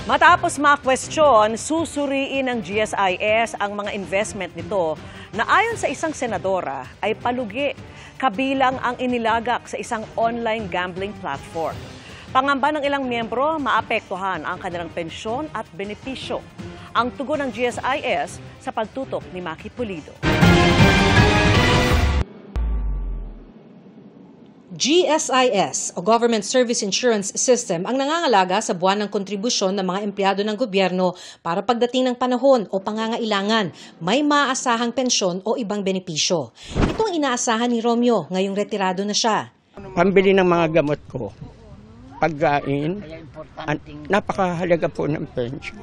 Matapos ma-question, susuriin ng GSIS ang mga investment nito na ayon sa isang senadora ay palugi, kabilang ang inilagak sa isang online gambling platform. Pangamba ng ilang miyembro, maapektuhan ang kanilang pensyon at benepisyo. Ang tugon ng GSIS sa pagtutok ni Maki Pulido. GSIS o Government Service Insurance System ang nangangalaga sa buwan ng kontribusyon ng mga empleyado ng gobyerno para pagdating ng panahon o pangangailangan, may maaasahang pensyon o ibang benepisyo. Ito ang inaasahan ni Romeo ngayong retirado na siya. Pambili ng mga gamot ko, pagkain, napakahalaga po ng pensyon.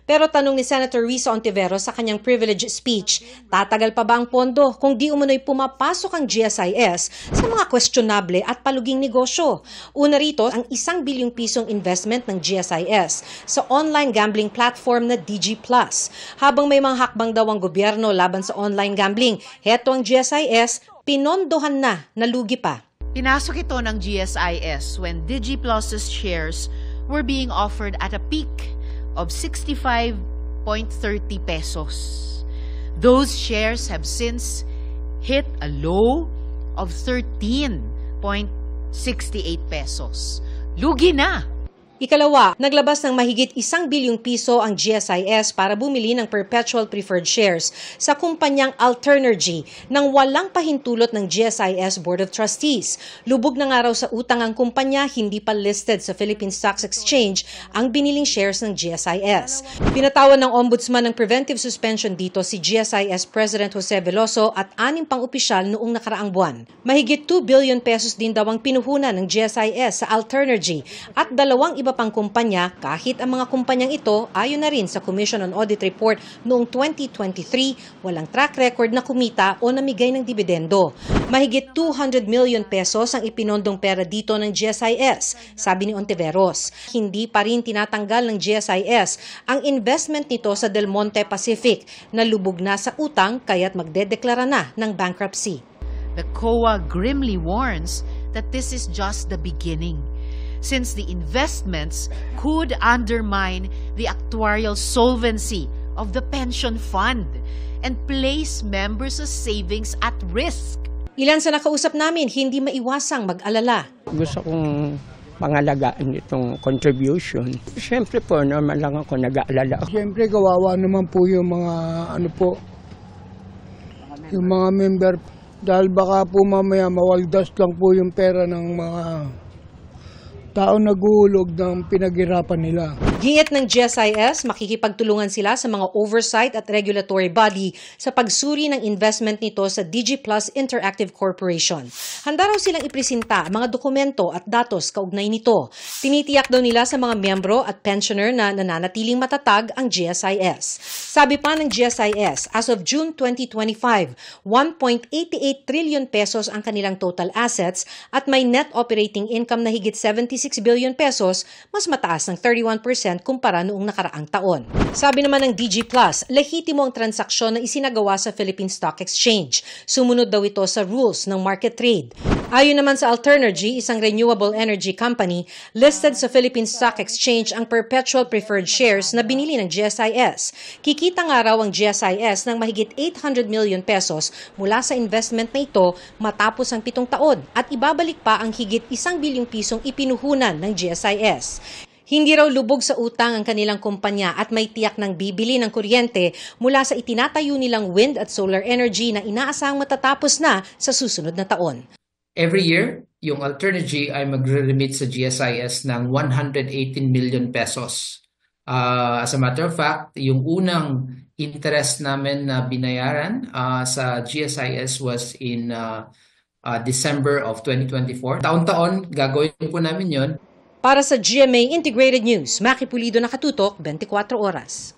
Pero tanong ni Senator Risa Ontiveros sa kanyang privilege speech, tatagal pa ba ang pondo kung di umunoy pumapasok ang GSIS sa mga questionable at paluging negosyo? Una rito, ang 1 bilyong pisong investment ng GSIS sa online gambling platform na DG Plus. Habang may mga hakbang daw ang gobyerno laban sa online gambling, heto ang GSIS, pinondohan na, nalugi pa. Pinasok ito ng GSIS when DigiPlus's shares were being offered at a peak of 65.30 pesos. Those shares have since hit a low of 13.68 pesos. Lugi na! Ikalawa, naglabas ng mahigit 1 bilyong piso ang GSIS para bumili ng perpetual preferred shares sa kumpanyang Alternergy nang walang pahintulot ng GSIS Board of Trustees. Lubog na nga raw sa utang ang kumpanya, hindi pa listed sa Philippine Stock Exchange ang biniling shares ng GSIS. Pinatawan ng Ombudsman ng preventive suspension dito si GSIS President Jose Veloso at 6 pang opisyal noong nakaraang buwan. Mahigit 2 billion pesos din daw ang pinuhunan ng GSIS sa Alternergy at 2 iba pang kumpanya kahit ang mga kumpanyang ito ayon na rin sa Commission on Audit Report noong 2023 walang track record na kumita o namigay ng dibidendo. Mahigit 200 million pesos ang ipinondong pera dito ng GSIS, sabi ni Ontiveros. Hindi pa rin tinatanggal ng GSIS ang investment nito sa Del Monte Pacific na lubog na sa utang kaya't magdedeklara na ng bankruptcy. The COA grimly warns that this is just the beginning, since the investments could undermine the actuarial solvency of the pension fund and place members' savings at risk. Ilan sa nakausap namin hindi maiwasang mag-alala. Gusto kong pangalagaan itong contribution. Siyempre po, normal lang ako nag-aalala. Siyempre, kawawa naman po yung mga yung mga member dahil baka po mamaya mawaldas lang po yung pera ng mga tao naguhulog ng pinaghirapan nila. Giit ng GSIS, makikipagtulungan sila sa mga oversight at regulatory body sa pagsuri ng investment nito sa DG Plus Interactive Corporation. Handa raw silang ipresenta ang mga dokumento at datos kaugnay nito. Tinitiyak daw nila sa mga miyembro at pensioner na nananatiling matatag ang GSIS. Sabi pa ng GSIS, as of June 2025, 1.88 trillion pesos ang kanilang total assets at may net operating income na higit 76 billion pesos, mas mataas ng 31% kumpara noong nakaraang taon. Sabi naman ng DG Plus, lehitimo ang transaksyon na isinagawa sa Philippine Stock Exchange. Sumunod daw ito sa rules ng market trade. Ayon naman sa Alternergy, isang renewable energy company, listed sa Philippine Stock Exchange ang perpetual preferred shares na binili ng GSIS. Kikita nga raw ang GSIS ng mahigit 800 million pesos mula sa investment na ito matapos ang 7 taon at ibabalik pa ang higit 1 bilyong pisong ipinuhunan ng GSIS. Hindi raw lubog sa utang ang kanilang kumpanya at may tiyak ng bibili ng kuryente mula sa itinatayo nilang wind at solar energy na inaasahang matatapos na sa susunod na taon. Every year, yung Alternergy ay magre-remit sa GSIS ng 118 million pesos. As a matter of fact, yung unang interest namin na binayaran sa GSIS was in December of 2024. Taon-taon, gagawin po namin yon. Para sa GMA Integrated News, Maki Pulido, nakatutok 24 oras.